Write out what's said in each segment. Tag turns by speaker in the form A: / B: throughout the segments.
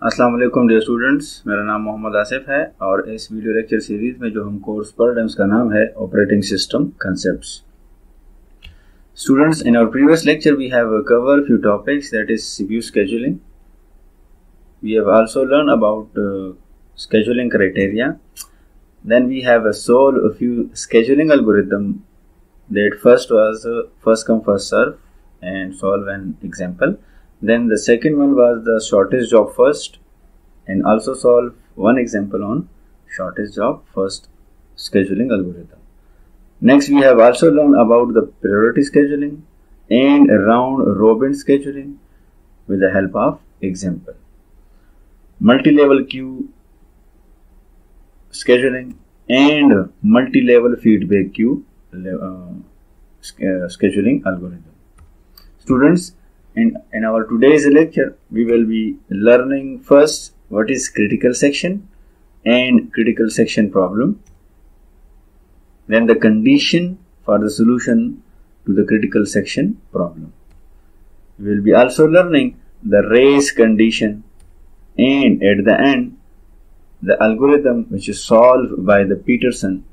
A: अस्सलाम वालेकुम dear students, मेरा नाम मोहम्मद आसिफ है और इस वीडियो लेक्चर सीरीज में जो हम कोर्स पढ़ रहे हैं उसका नाम है operating system concepts. Students, in our previous lecture we have covered few topics, that is CPU scheduling. We have also learned about scheduling criteria. Then we have solved a few scheduling algorithm. That first was first come first serve and solve an example. Then the second one was the shortest job first and also solve one example on shortest job first scheduling algorithm. Next we have also learned about the priority scheduling and round robin scheduling with the help of example. Multi-level queue scheduling and multi-level feedback queue scheduling algorithm. Students, in our today's lecture, we will be learning first what is critical section and critical section problem. Then the condition for the solution to the critical section problem. We will be also learning the race condition and at the end the algorithm which is solved by the Peterson.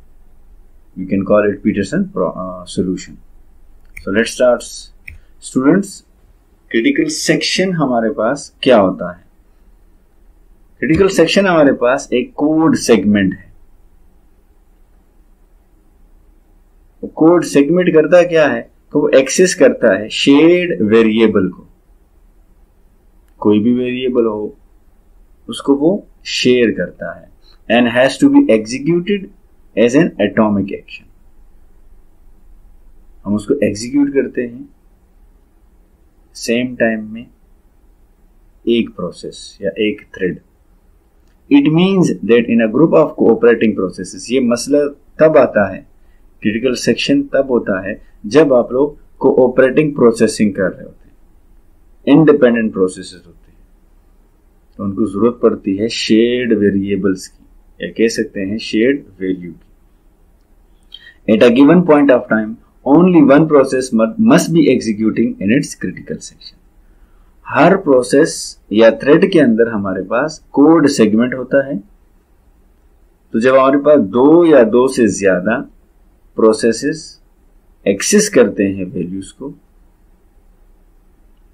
A: We can call it Peterson solution. So let's start. Students, critical section हमारे पास क्या होता है? Critical section हमारे पास एक code segment है। Code segment करता क्या है? तो वो एक्सेस करता है शेयर्ड वेरिएबल को। कोई भी वेरिएबल हो उसको वो शेयर करता है and has to be executed as an atomic action. हम उसको एग्जीक्यूट करते हैं सेम टाइम में एक प्रोसेस या एक thread. It means that in a group of cooperating processes, ये मसला तब आता है, क्रिटिकल सेक्शन तब होता है जब आप लोग कोऑपरेटिंग प्रोसेसिंग कर रहे होते हैं, इंडिपेंडेंट प्रोसेसेस होते हैं, तो उनको जरूरत पड़ती है शेयर्ड वेरिएबल्स की या कह सकते हैं शेयर्ड वैल्यू की। At a given point of time only one process must be executing in its critical section. Her process या थ्रेड के अंदर हमारे पास कोड सेगमेंट होता है। तो जब हमारे पास दो या दो से ज्यादा प्रोसेसेस एक्सेस करते हैं वैल्यूज को,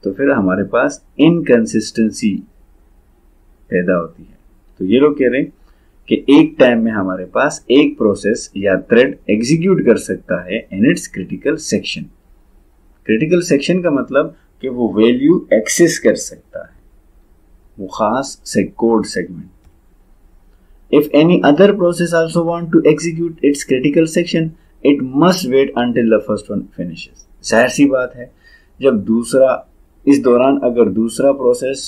A: तो फिर हमारे पास इनकंसिस्टेंसी पैदा होती है। तो ये लोग कह रहे हैं कि एक टाइम में हमारे पास एक प्रोसेस या थ्रेड एग्जीक्यूट कर सकता है इन its critical section. Critical section का मतलब कि वो वैल्यू एक्सेस कर सकता है, वो खास code segment. If any other process also want to execute its critical section, it must wait until the first one finishes. जाहिर सी बात है, जब इस दौरान अगर दूसरा प्रोसेस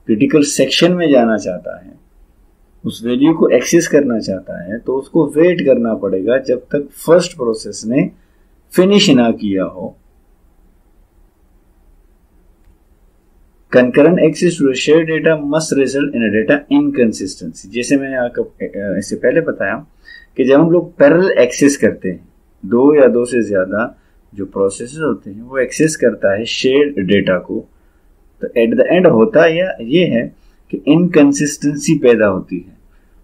A: क्रिटिकल सेक्शन में जाना चाहता है, उस वैल्यू को एक्सेस करना चाहता है, तो उसको वेट करना पड़ेगा जब तक फर्स्ट प्रोसेस ने फिनिश ना किया हो। Concurrent access to share data must result in a data inconsistency. जैसे मैंने आपको इससे पहले बताया कि जब हम लोग पैरेलल एक्सेस करते हैं, दो या दो से ज्यादा जो प्रोसेसेस होते हैं वो एक्सेस करता है शेयर डेटा को, तो एट द एंड होता ये है कि इनकंसिस्टेंसी पैदा होती है।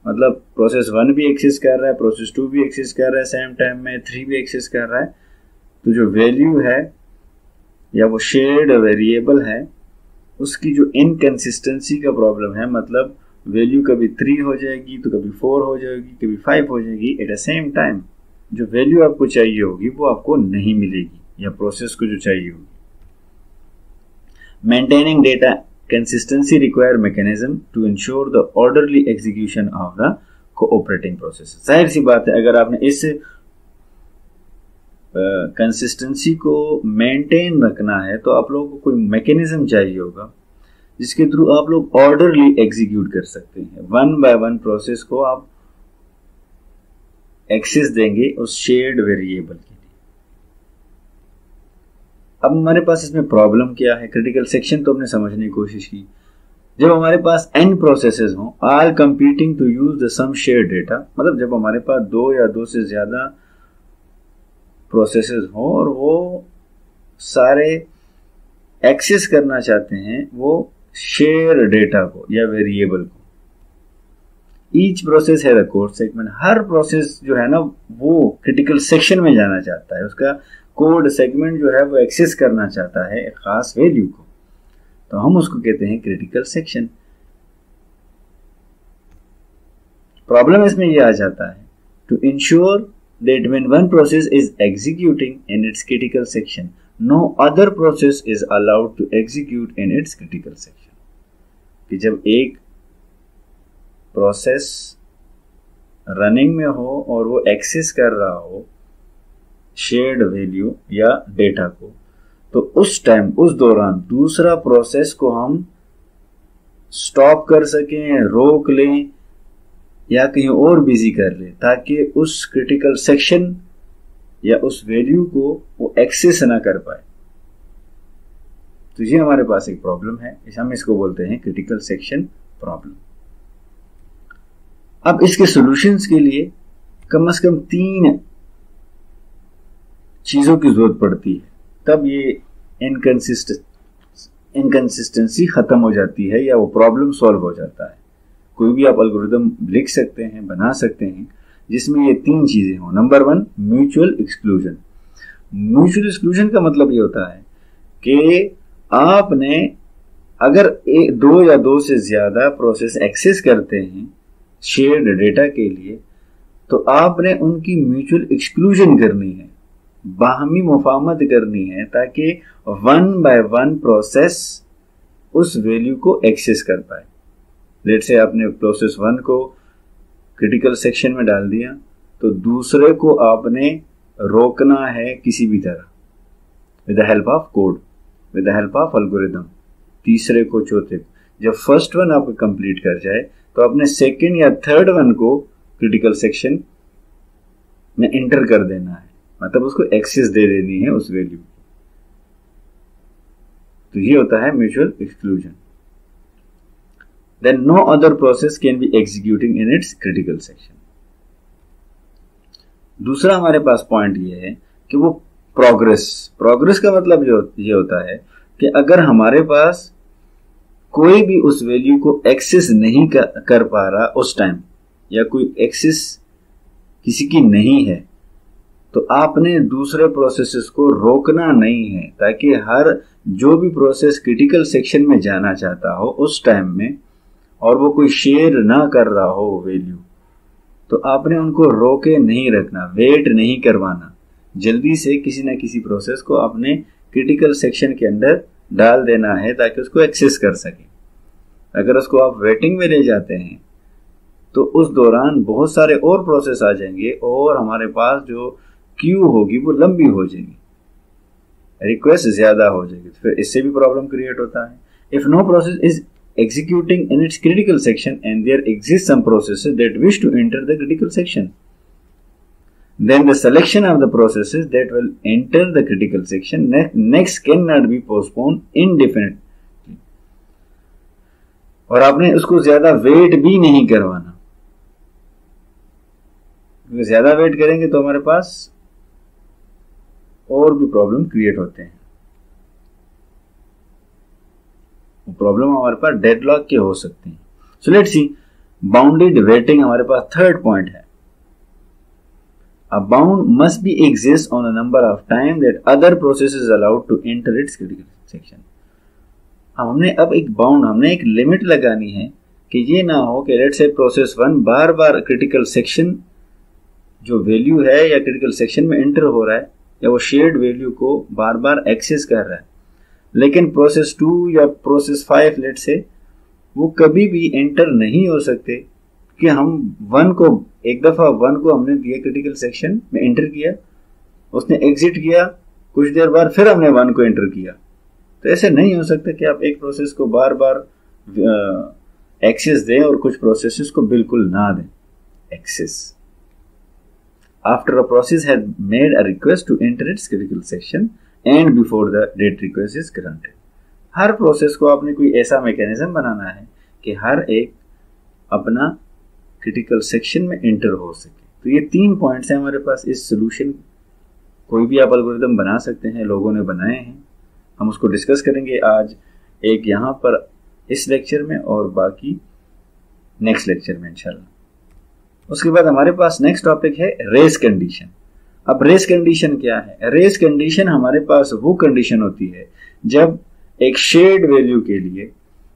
A: मतलब प्रोसेस 1 भी एक्सेस कर रहा है, प्रोसेस 2 भी एक्सेस कर रहा है सेम टाइम में, 3 भी एक्सेस कर रहा है, तो जो वैल्यू है या वो शेयर्ड वेरिएबल है उसकी जो इनकंसिस्टेंसी का प्रॉब्लम है, मतलब वैल्यू कभी 3 हो जाएगी तो कभी 4 हो जाएगी, कभी 5 हो जाएगी, एट द सेम टाइम जो वैल्यू आपको चाहिए होगी वो आपको नहीं मिलेगी या प्रोसेस को जो चाहिए होगी। Maintaining data consistency require mechanism to ensure the orderly execution of the cooperating process. जाहिर सी बात है, अगर आपने इस कंसिस्टेंसी को मेंटेन रखना है तो आप लोगों को कोई मैकेनिज्म चाहिए होगा जिसके थ्रू आप लोग ऑर्डरली एग्जीक्यूट कर सकते हैं। वन बाय वन प्रोसेस को आप एक्सेस देंगे उस शेयर्ड वेरिएबल के लिए। अब हमारे पास इसमें प्रॉब्लम क्या है? क्रिटिकल सेक्शन तो हमने समझने की कोशिश की। जब हमारे पास n प्रोसेसेस हों, all competing to use the same share data, मतलब जब हमारे पास दो या दो से ज्यादा प्रोसेसेस हों और वो सारे एक्सेस करना चाहते हैं वो शेयर डेटा को या वेरिएबल को। ईच प्रोसेस है the code segment, her process जो है ना वो क्रिटिकल सेक्शन में जाना चाहता है, उसका कोड सेगमेंट जो है वो एक्सेस करना चाहता है एक खास वैल्यू को, तो हम उसको कहते हैं क्रिटिकल सेक्शन। प्रॉब्लम इसमें ये आ जाता है, to ensure that when one process is executing in its critical section no other process is allowed to execute in its critical section. कि जब एक प्रोसेस रनिंग में हो और वो एक्सेस कर रहा हो शेयर्ड वैल्यू या डेटा को, तो उस टाइम उस दौरान दूसरा प्रोसेस को हम स्टॉप कर सकें, रोक लें या कहीं और बिजी कर लें, ताकि उस क्रिटिकल सेक्शन या उस वैल्यू को वो एक्सेस ना कर पाए। तो ये हमारे पास एक प्रॉब्लम है, हम इसको बोलते हैं क्रिटिकल सेक्शन प्रॉब्लम। अब इसके सॉल्यूशंस के लिए कम से कम 3 चीजों की जरूरत पड़ती है, तब ये इनकंसिस्टेंसी खत्म हो जाती है या वो प्रॉब्लम सॉल्व हो जाता है। कोई भी आप एल्गोरिदम लिख सकते हैं, बना सकते हैं जिसमें ये 3 चीजें हों। Number 1 mutual exclusion. Mutual exclusion का मतलब ये होता है कि आपने अगर 2 या 2 से ज्यादा प्रोसेस एक्सेस करते हैं शेयर्ड डेटा के लिए, तो आपने उनकी म्यूचुअल एक्सक्लूजन करनी है, बाहमी मुफाहमत करनी है, ताकि 1 बाय 1 प्रोसेस उस वैल्यू को एक्सेस कर पाए। लेट्स से आपने प्रोसेस 1 को क्रिटिकल सेक्शन में डाल दिया, तो दूसरे को आपने रोकना है किसी भी तरह, with the help of code, with the help of algorithm, तीसरे को, चौथे को। जब फर्स्ट वन आपको कंप्लीट कर जाए तो अपने सेकंड या थर्ड वन को क्रिटिकल सेक्शन में एंटर कर देना है, मतलब उसको एक्सेस दे देनी है उस वैल्यू की। तो ये होता है mutual exclusion. Then no other process can be executing in its critical section. दूसरा हमारे पास पॉइंट ये है कि वो प्रोग्रेस का मतलब ये होता है कि अगर हमारे पास कोई भी उस वैल्यू को एक्सेस नहीं कर पा रहा उस टाइम, या कोई एक्सेस किसी की नहीं है, तो आपने दूसरे प्रोसेसेस को रोकना नहीं है, ताकि हर जो भी प्रोसेस क्रिटिकल सेक्शन में जाना चाहता हो उस टाइम में और वो कोई शेयर ना कर रहा हो वैल्यू, तो आपने उनको रोके नहीं रखना, वेट नहीं करवाना, जल्दी से किसी ना किसी प्रोसेस को आपने क्रिटिकल सेक्शन के अंदर डाल देना है ताकि उसको एक्सेस कर सके। अगर उसको आप वेटिंग में ले जाते हैं तो उस दौरान बहुत सारे और प्रोसेस आ जाएंगे और हमारे पास जो क्यू होगी वो लंबी हो जाएगी, रिक्वेस्ट ज्यादा हो जाएगी, तो फिर इससे भी प्रॉब्लम क्रिएट होता है। If no process is executing in its critical section and there exist some processes that wish to enter the critical section, then the selection of the processes that will enter the critical section next cannot be postponed indefinitely। और आपने उसको ज्यादा wait भी नहीं करवाना, क्योंकि ज्यादा wait करेंगे तो हमारे पास और भी प्रॉब्लम क्रिएट होते हैं। प्रॉब्लम हमारे पास डेडलॉक के हो सकते हैं। So let's see, bounded waiting हमारे पास थर्ड पॉइंट है। A bound must be exist on a number of time that other process is allowed to enter its critical section. हमने अब एक बाउंड, हमने एक लिमिट लगानी है कि ये ना हो कि let's say process 1 bar bar critical section जो वैल्यू है या क्रिटिकल सेक्शन में एंटर हो रहा है या वो शेयर्ड वैल्यू को बार बार एक्सेस कर रहा है, लेकिन प्रोसेस 2 या प्रोसेस 5 लेट से वो कभी भी एंटर नहीं हो सकते, कि हम 1 को एक दफा 1 को हमने दिया क्रिटिकल सेक्शन में एंटर किया, उसने एग्जिट किया, कुछ देर बाद फिर हमने 1 को एंटर किया, तो ऐसे नहीं हो सकता कि आप एक प्रोसेस को बार बार एक्सेस दें और कुछ प्रोसेसेस को बिल्कुल ना दें access. After a process has made a request to enter its critical section and before the that request is granted. हर प्रोसेस को आपने कोई ऐसा मैकेनिज्म बनाना है कि हर एक अपना क्रिटिकल सेक्शन में एंटर हो सके। तो ये 3 पॉइंट्स हैं हमारे पास। इस सोल्यूशन कोई भी आप एल्गोरिथम बना सकते हैं, लोगों ने बनाए हैं, हम उसको डिस्कस करेंगे आज। एक यहाँ पर इस लेक्चर में और बाकी नेक्स्ट लेक्चर में इंशाल्लाह। उसके बाद हमारे पास नेक्स्ट टॉपिक है रेस कंडीशन। अब रेस कंडीशन क्या है? रेस कंडीशन हमारे पास वो कंडीशन होती है जब एक शेयर्ड वैल्यू के लिए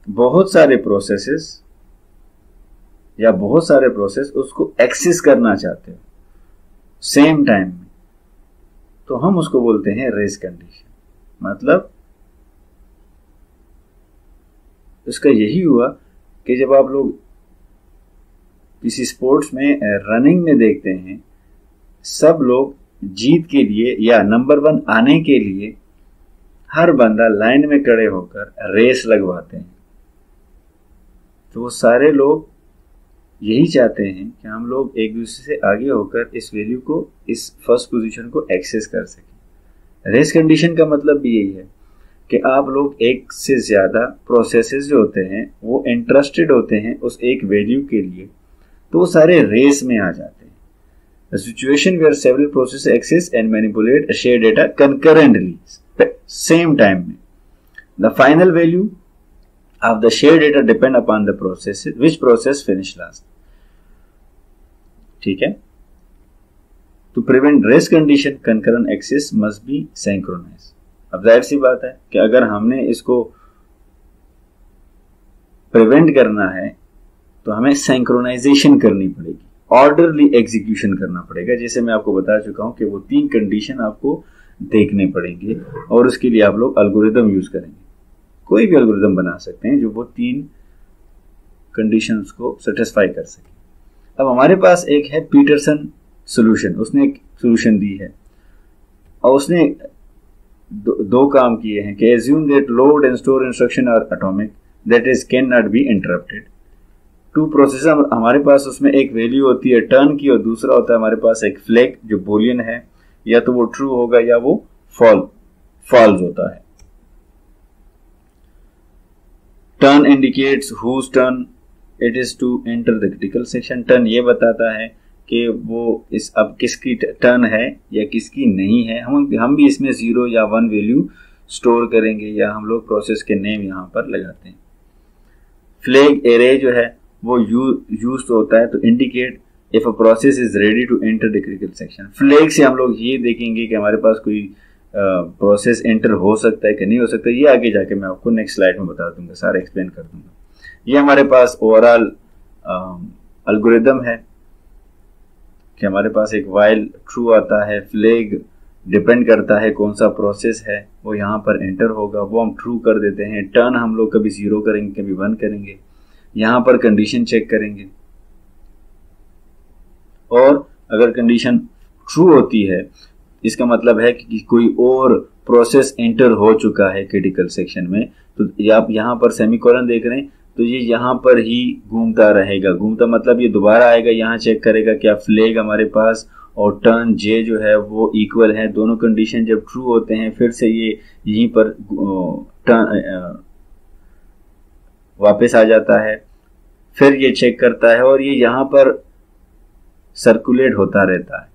A: बहुत सारे प्रोसेसेस या बहुत सारे प्रोसेस उसको एक्सेस करना चाहते हो सेम टाइम में, तो हम उसको बोलते हैं रेस कंडीशन। मतलब इसका यही हुआ कि जब आप लोग किसी स्पोर्ट्स में रनिंग में देखते हैं, सब लोग जीत के लिए या नंबर 1 आने के लिए हर बंदा लाइन में खड़े होकर रेस लगवाते हैं। तो वो सारे लोग यही चाहते हैं कि हम लोग एक दूसरे से आगे होकर इस वैल्यू को, इस फर्स्ट पोजीशन को एक्सेस कर सकें। रेस कंडीशन का मतलब भी यही है कि आप लोग एक से ज्यादा प्रोसेसेस जो होते हैं वो इंटरेस्टेड होते हैं उस एक वैल्यू के लिए, तो वो सारे रेस में आ जाते हैं। A situation where several processes access and manipulate a shared data concurrently, same time में. The final value of the shared data depend upon the process, which process finish last. ठीक है? To prevent race condition, concurrent access must be synchronized. अब जाहिर सी बात है कि अगर हमने इसको प्रिवेंट करना है तो हमें सिंक्रोनाइजेशन करनी पड़ेगी, ऑर्डरली एग्जीक्यूशन करना पड़ेगा। जैसे मैं आपको बता चुका हूं कि वो 3 कंडीशन आपको देखने पड़ेंगे और उसके लिए आप लोग एल्गोरिदम यूज करेंगे। कोई भी एल्गोरिदम बना सकते हैं जो वो 3 कंडीशंस को सेटिस्फाई कर सके। अब हमारे पास एक है पीटरसन सॉल्यूशन, उसने एक सॉल्यूशन दी है और उसने दो काम किए हैं कि assume that load and store instruction are atomic, that is cannot be interrupted. 2 process हमारे पास, उसमें एक वैल्यू होती है टर्न की और दूसरा होता है हमारे पास एक फ्लैग जो बूलियन है, या तो वो ट्रू होगा या वो फॉल्स होता है। Turn indicates whose turn it is to enter the critical section. Turn ये बताता है कि वो इस अब किसकी टर्न है या किसकी नहीं है। हम भी इसमें 0 या 1 वैल्यू स्टोर करेंगे या हम लोग प्रोसेस के नेम यहां पर लगाते हैं। फ्लैग एरे जो है वो यूज होता है तो indicate if a process is ready to enter the critical section. Flag से हम लोग ये देखेंगे कि हमारे पास कोई प्रोसेस एंटर हो सकता है कि नहीं हो सकता। ये आगे जाके मैं आपको नेक्स्ट स्लाइड में बता दूंगा, सारा एक्सप्लेन कर दूंगा। ये हमारे पास ओवरऑल एल्गोरिदम है कि हमारे पास एक व्हाइल ट्रू आता है, फ्लैग डिपेंड करता है कौन सा प्रोसेस है वो यहाँ पर एंटर होगा, वो हम ट्रू कर देते हैं। टर्न हम लोग कभी 0 करेंगे कभी 1 करेंगे, यहाँ पर कंडीशन चेक करेंगे और अगर कंडीशन ट्रू होती है इसका मतलब है कि कोई और प्रोसेस एंटर हो चुका है क्रिटिकल सेक्शन में। तो आप यहाँ पर सेमीकोलन देख रहे हैं तो ये यहाँ पर ही घूमता रहेगा। घूमता मतलब ये दोबारा आएगा, यहाँ चेक करेगा क्या फ्लैग हमारे पास और टर्न जे जो है वो इक्वल है। दोनों कंडीशन जब ट्रू होते हैं फिर से ये यहीं पर वापस आ जाता है, फिर ये चेक करता है और ये यहाँ पर सर्कुलेट होता रहता है।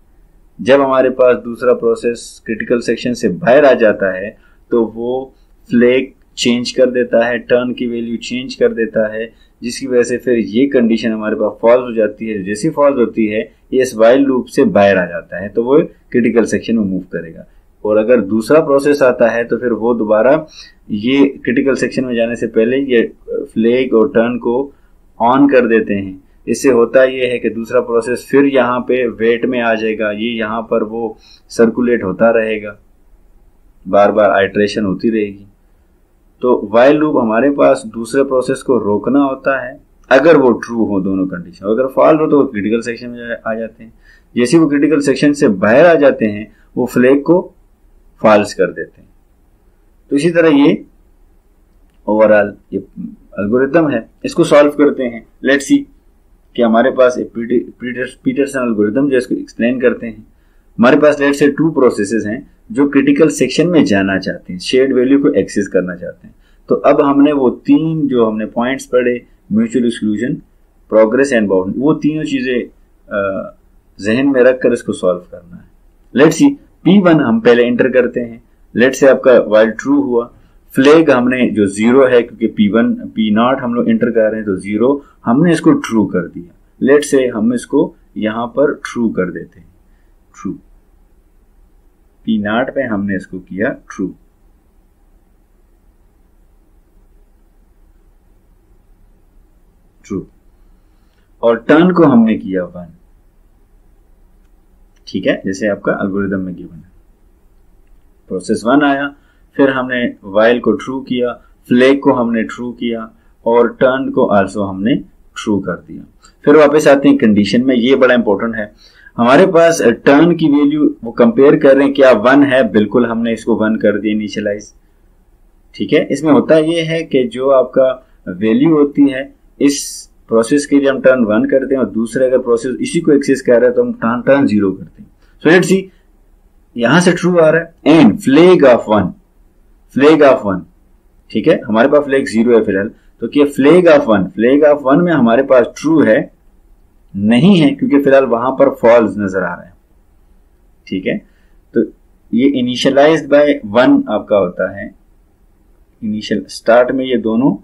A: जब हमारे पास दूसरा प्रोसेस क्रिटिकल सेक्शन से बाहर आ जाता है तो वो फ्लैग चेंज कर देता है, टर्न की वैल्यू चेंज कर देता है, जिसकी वजह से फिर ये कंडीशन हमारे पास फॉल्स हो जाती है। जैसी फॉल्स होती है ये इस व्हाइल लूप से बाहर आ जाता है तो वो क्रिटिकल सेक्शन में मूव करेगा। और अगर दूसरा प्रोसेस आता है तो फिर वो दोबारा ये क्रिटिकल सेक्शन में जाने से पहले ये फ्लैग और टर्न को ऑन कर देते हैं। इससे होता ये है कि दूसरा प्रोसेस फिर यहाँ पे वेट में आ जाएगा, ये यहाँ पर वो सर्कुलेट होता रहेगा, बार बार आइट्रेशन होती रहेगी। तो व्हाइल लूप हमारे पास दूसरे प्रोसेस को रोकना होता है अगर वो ट्रू हो दोनों कंडीशन। अगर फॉल्स हो तो वो क्रिटिकल सेक्शन में आ जाते हैं। जैसे वो क्रिटिकल सेक्शन से बाहर आ जाते हैं वो फ्लैग को फॉल्स कर देते हैं। तो इसी तरह ये ओवरऑल ये एल्गोरिथम है, इसको सॉल्व करते हैं। लेट्स सी कि हमारे पास एक पीटरसन एल्गोरिथम जो इसको एक्सप्लेन करते हैं। हमारे पास लेट्स से 2 प्रोसेसेस हैं जो क्रिटिकल सेक्शन में जाना चाहते हैं, शेयर्ड वैल्यू को एक्सेस करना चाहते हैं। तो अब हमने वो 3 जो हमने पॉइंट्स पढ़े, mutual exclusion, progress and bound, वो तीनों चीजें जहन में रखकर इसको सॉल्व करना है। लेट्स सी P1 हम पहले एंटर करते हैं। लेट्स से आपका व्हाइल ट्रू हुआ, फ्लैग हमने जो 0 है, क्योंकि P1 P0 हम लोग एंटर कर रहे हैं तो 0, हमने इसको ट्रू कर दिया। लेट से हम इसको यहां पर ट्रू कर देते हैं, ट्रू। P0 पे हमने इसको किया ट्रू। ट्रू। और टर्न को हमने किया 1। ठीक है, जैसे आपका एल्गोरिदम में गिवन है। प्रोसेस 1 आया, फिर हमने व्हाइल को ट्रू किया, फ्लैग को हमने ट्रू किया और टर्न को आल्सो हमने ट्रू कर दिया। फिर वापस आते हैं कंडीशन में। ये बड़ा इंपॉर्टेंट है। हमारे पास टर्न की वैल्यू वो कंपेयर कर रहे हैं, क्या 1 है? बिल्कुल, हमने इसको 1 कर दिया इनिशियलाइज। ठीक है, इसमें होता ये है कि जो आपका वैल्यू होती है, इस प्रोसेस के लिए हम टर्न 1 करते हैं और दूसरे अगर प्रोसेस इसी को एक्सेस कर रहा है तो हम टर्न 0 करते हैं। सो लेट्स सी, यहां से ट्रू आ रहा है and flag of 1, flag of 1। ठीक है, हमारे पास फ्लैग 0 है फिलहाल, तो क्या फ्लैग ऑफ 1, फ्लैग ऑफ 1 में हमारे पास ट्रू है? नहीं है, क्योंकि फिलहाल वहां पर फॉल्स नजर आ रहा है। ठीक है, तो ये इनिशियलाइज्ड बाय 1 आपका होता है। इनिशियल स्टार्ट में ये दोनों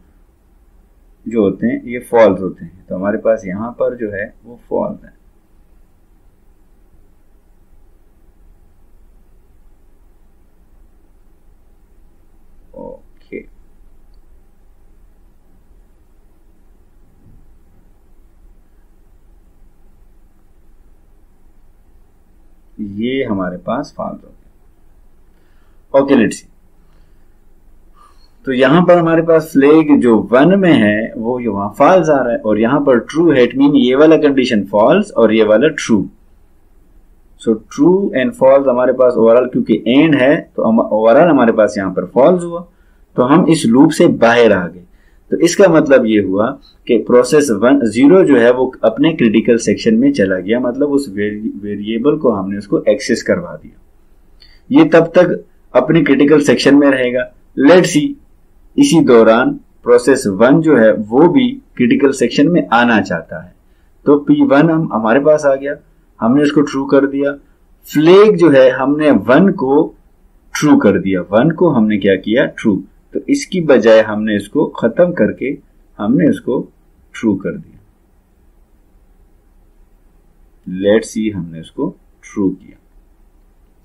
A: जो होते हैं ये फॉल्स होते हैं, तो हमारे पास यहां पर जो है वो फॉल्स है। ओके, ये हमारे पास फॉल्स हो गया। Okay, let's see. तो यहां पर हमारे पास फ्लैग जो 1 में है वो वहां फॉल्स आ रहा है और यहां पर ट्रू है। इट मीन ये वाला कंडीशन फॉल्स और ये वाला true. So true and false हमारे पास ओवरऑल, क्योंकि एंड है तो ओवरऑल हमारे पास यहां पर फॉल्स हुआ, तो हम इस लूप से बाहर आ गए। तो इसका मतलब ये हुआ कि प्रोसेस 0 जो है वो अपने क्रिटिकल सेक्शन में चला गया, मतलब उस वेरिएबल को हमने उसको एक्सेस करवा दिया। ये तब तक अपने क्रिटिकल सेक्शन में रहेगा। लेट्स सी, इसी दौरान प्रोसेस 1 जो है वो भी क्रिटिकल सेक्शन में आना चाहता है, तो P1 हमारे पास आ गया, हमने इसको ट्रू कर दिया। फ्लैग जो है हमने 1 को ट्रू कर दिया, 1 को हमने क्या किया? ट्रू। तो इसकी बजाय हमने इसको खत्म करके हमने इसको ट्रू कर दिया। लेट्स सी, हमने इसको ट्रू किया।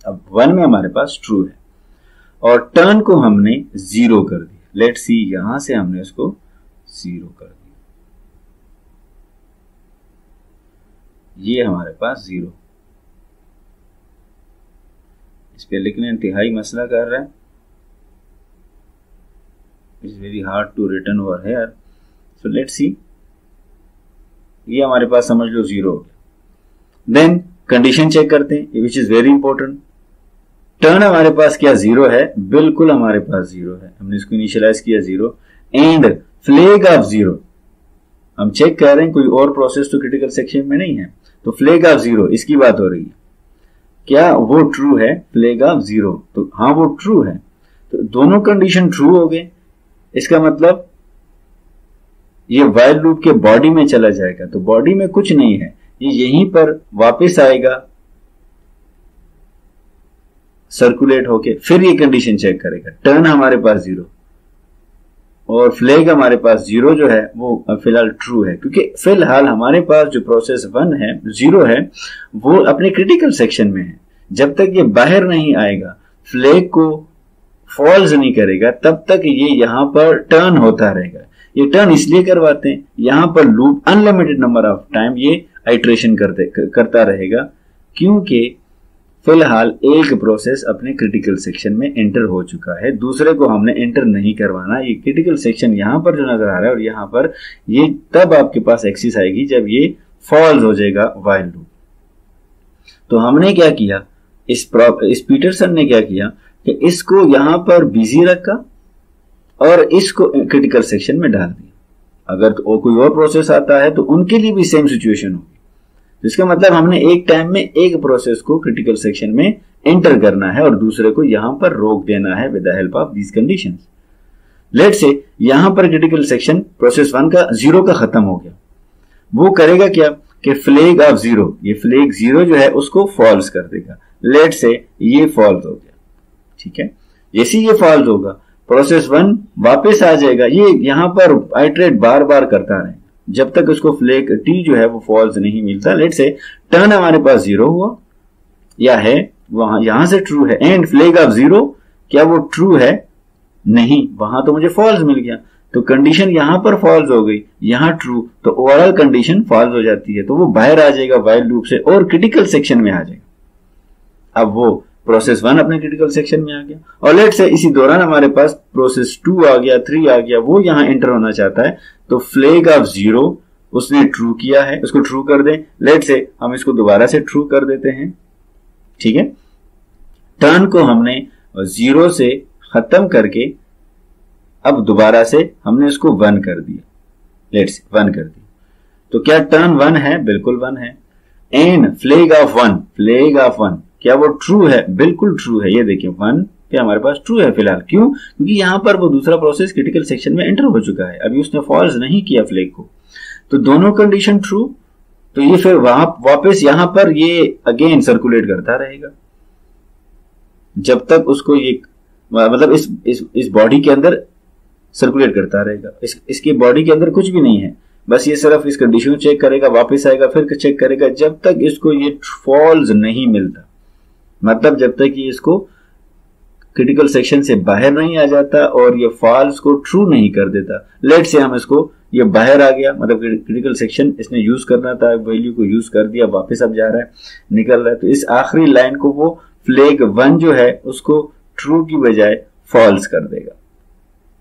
A: अब 1 में हमारे पास ट्रू है और टर्न को हमने 0 कर दिया। लेट्स सी, यहां से हमने इसको 0 कर दिया। ये हमारे पास 0। इस पे लिखने इंतहाई मसला कर रहा है। It's very hard to return over here. So let's see, ये हमारे पास समझ लो 0 हो गया। देन कंडीशन चेक करते हैं, which is very important. Turn हमारे पास क्या 0 है? बिल्कुल हमारे पास 0 है, हमने इसको इनिशियलाइज किया 0। एंड फ्लैग ऑफ 0, हम चेक कर रहे हैं कोई और प्रोसेस तो क्रिटिकल सेक्शन में नहीं है, तो फ्लैग ऑफ 0 इसकी बात हो रही है। क्या वो ट्रू है? फ्लैग ऑफ 0, तो हाँ वो ट्रू है। तो दोनों कंडीशन ट्रू हो गए। इसका मतलब ये व्हाइल लूप के बॉडी में चला जाएगा, तो बॉडी में कुछ नहीं है, ये यहीं पर वापस आएगा सर्कुलेट होके, फिर ये कंडीशन चेक करेगा। टर्न हमारे पास 0 और फ्लैग हमारे पास 0 जो है वो फिलहाल ट्रू है, क्योंकि फिलहाल हमारे पास जो प्रोसेस 1 है 0 है वो अपने क्रिटिकल सेक्शन में है। जब तक ये बाहर नहीं आएगा, फ्लैग को फॉल्स नहीं करेगा, तब तक ये यहां पर टर्न होता रहेगा। ये टर्न इसलिए करवाते हैं, यहां पर loop unlimited number of time ये आइट्रेशन करता रहेगा, क्योंकि फिलहाल एक प्रोसेस अपने क्रिटिकल सेक्शन में एंटर हो चुका है, दूसरे को हमने एंटर नहीं करवाना। ये क्रिटिकल सेक्शन यहां पर जो नजर आ रहा है और यहां पर ये तब आपके पास एक्सिस आएगी जब ये फॉल्स हो जाएगा व्हाइल लूप। तो हमने क्या किया, इस पीटरसन ने क्या किया कि इसको यहां पर बिजी रखा और इसको क्रिटिकल सेक्शन में डाल दिया। अगर तो कोई और प्रोसेस आता है तो उनके लिए भी सेम सिचुएशन होगी। इसका मतलब हमने एक टाइम में एक प्रोसेस को क्रिटिकल सेक्शन में एंटर करना है और दूसरे को यहां पर रोक देना है with the help of these conditions. Let's say यहां पर क्रिटिकल सेक्शन प्रोसेस 1 का 0 का खत्म हो गया, वो करेगा क्या कि फ्लैग ऑफ 0, ये फ्लैग 0 जो है उसको फॉल्स कर देगा। लेट्स से ये फॉल्स हो गया, ठीक है। जैसे ये फॉल्स होगा, प्रोसेस 1 वापस आ जाएगा, ये यहां पर आइट्रेट बार बार करता रहे जब तक उसको फ्लैग टी जो है वो फॉल्स नहीं मिलता। लेट से टर्न हमारे पास 0 हुआ या है, वहां यहां से ट्रू है, एंड फ्लैग ऑफ 0 क्या वो ट्रू है? नहीं, वहां तो मुझे फॉल्स मिल गया, तो कंडीशन यहां पर फॉल्स हो गई, यहां ट्रू, तो ओवरऑल कंडीशन फॉल्स हो जाती है, तो वो बाहर आ जाएगा व्हाइल लूप से और क्रिटिकल सेक्शन में आ जाएगा। अब वो प्रोसेस 1 अपने क्रिटिकल सेक्शन में आ गया, और लेट से इसी दौरान हमारे पास प्रोसेस 2 आ गया, 3 आ गया, वो यहां एंटर होना चाहता है, तो फ्लैग ऑफ 0 उसने ट्रू किया है, उसको ट्रू कर दें। लेट से हम इसको दोबारा से ट्रू कर देते हैं, ठीक है। टर्न को हमने 0 से खत्म करके अब दोबारा से हमने इसको 1 कर दिया, लेट्स 1 कर दिया, तो क्या टर्न 1 है? बिल्कुल 1 है। And flag of 1, flag of 1 क्या वो ट्रू है? बिल्कुल ट्रू है। ये देखिए 1 क्या हमारे पास ट्रू है फिलहाल, क्यों? क्योंकि यहां पर वो दूसरा प्रोसेस क्रिटिकल सेक्शन में एंटर हो चुका है, अभी उसने फॉल्स नहीं किया फ्लैग को, तो दोनों कंडीशन ट्रू, तो ये फिर वहां वापस यहां पर ये अगेन सर्कुलेट करता रहेगा जब तक उसको ये मतलब इस बॉडी के अंदर सर्कुलेट करता रहेगा। इसकी बॉडी के अंदर कुछ भी नहीं है, बस ये सिर्फ इस कंडीशन को चेक करेगा, वापस आएगा, फिर चेक करेगा, जब तक इसको ये फॉल्स नहीं मिलता, मतलब जब तक ये इसको क्रिटिकल सेक्शन से बाहर नहीं आ जाता और ये फॉल्स को ट्रू नहीं कर देता। लेट से हम इसको, ये बाहर आ गया, मतलब क्रिटिकल सेक्शन इसने यूज करना था, वैल्यू को यूज कर दिया, वापस अब जा रहा है, निकल रहा है, तो इस आखिरी लाइन को वो फ्लैग 1 जो है उसको ट्रू की बजाय फॉल्स कर देगा,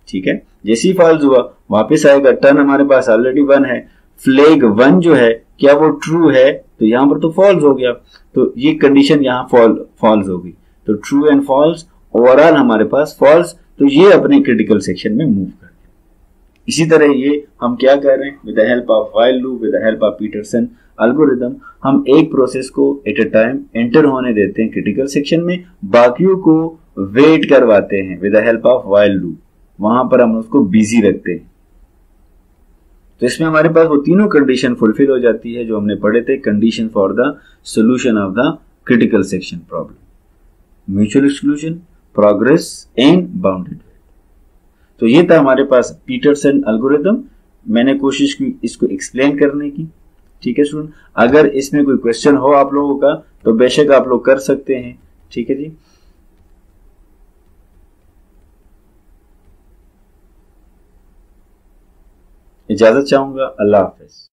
A: ठीक है। जैसे ही फॉल्स हुआ वापस आएगा, टर्न हमारे पास ऑलरेडी 1 है, फ्लैग 1 जो है क्या वो ट्रू है? तो यहां पर तो फॉल्स हो गया, तो ये कंडीशन यहां फॉल्स हो गई, तो ट्रू एंड फॉल्स, ओवरऑल हमारे पास फॉल्स, तो ये अपने क्रिटिकल सेक्शन में मूव कर गया। इसी तरह ये हम क्या कर रहे हैं, with the help of while loop, with the help of Peterson algorithm, हम एक प्रोसेस को एट अ टाइम एंटर होने देते हैं क्रिटिकल सेक्शन में, बाकियों को वेट करवाते हैं with the help of while loop, वहां पर हम उसको बिजी रखते हैं। तो इसमें हमारे पास वो तीनों कंडीशन फुलफिल हो जाती है जो हमने पढ़े थे, condition for the solution of the critical section problem, mutual exclusion, progress and bounded wait. तो ये था हमारे पास पीटरसन एल्गोरिथम, मैंने कोशिश की इसको एक्सप्लेन करने की, ठीक है स्टूडेंट। अगर इसमें कोई क्वेश्चन हो आप लोगों का तो बेशक आप लोग कर सकते हैं, ठीक है जी। इजाजत चाहूंगा, अल्लाह हाफिज।